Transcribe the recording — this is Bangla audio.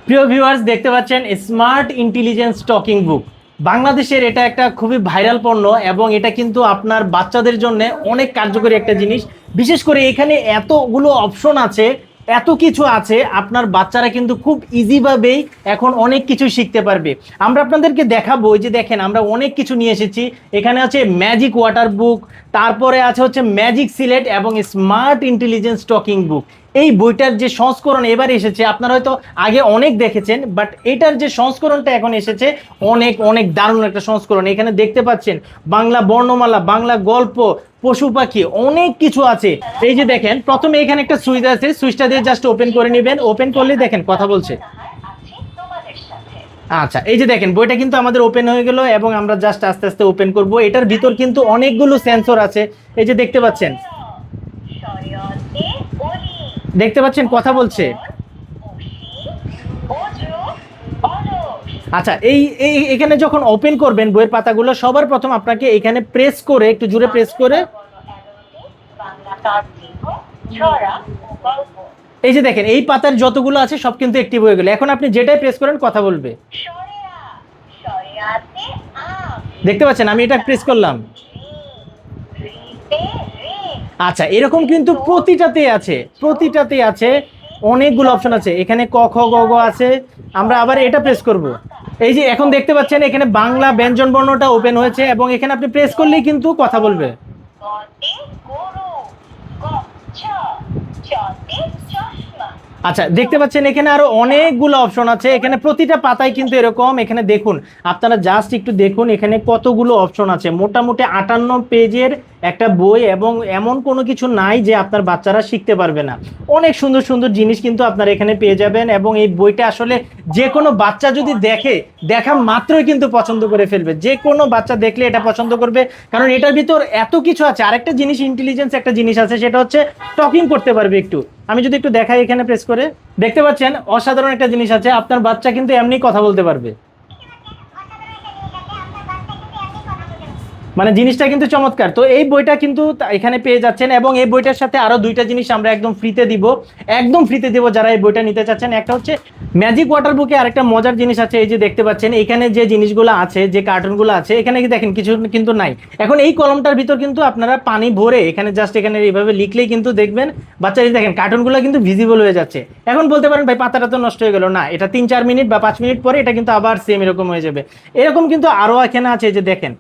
প্রিয় ভিউয়ার্স, দেখতে পাচ্ছেন স্মার্ট ইন্টেলিজেন্স টকিং বুক। বাংলাদেশের এটা একটা খুবই ভাইরাল পণ্য এবং এটা কিন্তু আপনার বাচ্চাদের জন্য অনেক কার্যকরী একটা জিনিস। বিশেষ করে এখানে এতগুলো অপশন আছে, এত কিছু আছে, আপনার বাচ্চারা কিন্তু খুব ইজিভাবেই এখন অনেক কিছু শিখতে পারবে। আমরা আপনাদেরকে দেখাবো, এই যে দেখেন আমরা অনেক কিছু নিয়ে এসেছি। এখানে আছে ম্যাজিক ওয়াটার বুক, তারপরে আছে হচ্ছে ম্যাজিক সিলেট এবং স্মার্ট ইন্টেলিজেন্স টকিং বুক। এই বইটার যে সংস্করণ এবার এসেছে, আপনারা হয়তো আগে অনেক দেখেছেন, বাট এটার যে সংস্করণটা এখন এসেছে অনেক অনেক দারুণ একটা সংস্করণ। এখানে দেখতে পাচ্ছেন বাংলা বর্ণমালা, বাংলা গল্প, পশু পাখি, অনেক কিছু আছে। এই যে দেখেন প্রথমে এখানে একটা সুইচ আছে, সুইচটা দিয়ে জাস্ট ওপেন করে নেবেন। ওপেন করলে দেখেন কথা বলছে। আচ্ছা, এই যে দেখেন বইটা কিন্তু আমাদের ওপেন হয়ে গেল এবং আমরা জাস্ট আস্তে আস্তে ওপেন করব। এটার ভিতর কিন্তু অনেকগুলো সেন্সর আছে, এই যে দেখতে পাচ্ছেন। দেখতে পাচ্ছেন কথা বলছে। আচ্ছা, এই এই এখানে যখন ওপেন করবেন বইয়ের পাতাগুলো, সবার প্রথম আপনাকে এখানে প্রেস করে, একটু জোরে প্রেস করে, এই যে দেখেন এই পাতার যতগুলো আছে সব কিন্তু অ্যাক্টিভ হয়ে গেল। এখন আপনি যেটাই প্রেস করেন কথা বলবে। দেখতে পাচ্ছেন আমি এটা প্রেস করলাম। আচ্ছা, এরকম কিন্তু প্রতিটাতেই আছে অনেকগুলো অপশন আছে। এখানে ক খ গ ঘ আছে। আমরা আবার এটা প্রেস করব। এই যে এখন দেখতে পাচ্ছেন এখানে বাংলা ব্যঞ্জন বর্ণটা ওপেন হয়েছে এবং এখানে আপনি প্রেস করলেই কিন্তু কথা বলবে। আচ্ছা, দেখতে পাচ্ছেন এখানে আরো অনেকগুলো অপশন আছে। এখানে প্রতিটা পাতায় কিন্তু এরকম, এখানে দেখুন, আপনারা জাস্ট একটু দেখুন এখানে কতগুলো অপশন আছে। মোটামুটি 58 পেজের একটা বই এবং এমন কোনো কিছু নাই যে আপনার বাচ্চারা শিখতে পারবে না। অনেক সুন্দর সুন্দর জিনিস কিন্তু আপনারা এখানে পেয়ে যাবেন এবং এই বইটা আসলে যে কোনো বাচ্চা যদি দেখে, দেখা মাত্রই কিন্তু পছন্দ করে ফেলবে। যে কোনো বাচ্চা দেখলে এটা পছন্দ করবে, কারণ এটার ভিতর এত কিছু আছে। আরেকটা জিনিস, ইন্টেলিজেন্স একটা জিনিস আছে, সেটা হচ্ছে টকিং করতে পারবে। একটু আমি যদি একটু দেখাই, এখানে প্রেস করে দেখতে পাচ্ছেন অসাধারণ একটা জিনিস আছে। আপনার বাচ্চা কিন্তু এমনি কথা বলতে পারবে। মানে জিনিসটা কিন্তু চমৎকার। তো এই বইটা কিন্তু এখানে পেয়ে যাচ্ছেন এবং এই বইটার সাথে আরো দুইটা জিনিস আমরা একদম ফ্রিতে দিব, একদম ফ্রিতে দিব যারা এই বইটা নিতে চাচ্ছেন। একটা হচ্ছে ম্যাজিক ওয়াটার বুকে আরেকটা মজার জিনিস আছে। এই যে দেখতে পাচ্ছেন এখানে যে জিনিসগুলো আছে, যে কার্টুনগুলো আছে, এখানে কি দেখেন কিছু কিন্তু নাই। এখন এই কলমটার ভিতর কিন্তু আপনারা পানি ভরে এখানে জাস্ট এখানে এইভাবে লিখলেই কিন্তু দেখবেন বাচ্চা, এই দেখেন কার্টুনগুলো কিন্তু ভিজিবল হয়ে যাচ্ছে। এখন বলতে পারেন ভাই পাতাটা তো নষ্ট হয়ে গেল। না, এটা 3-4 মিনিট বা 5 মিনিট পরে এটা কিন্তু আবার সেম এরকম হয়ে যাবে। এরকম কিন্তু আরো এখানে আছে, এই যে দেখেন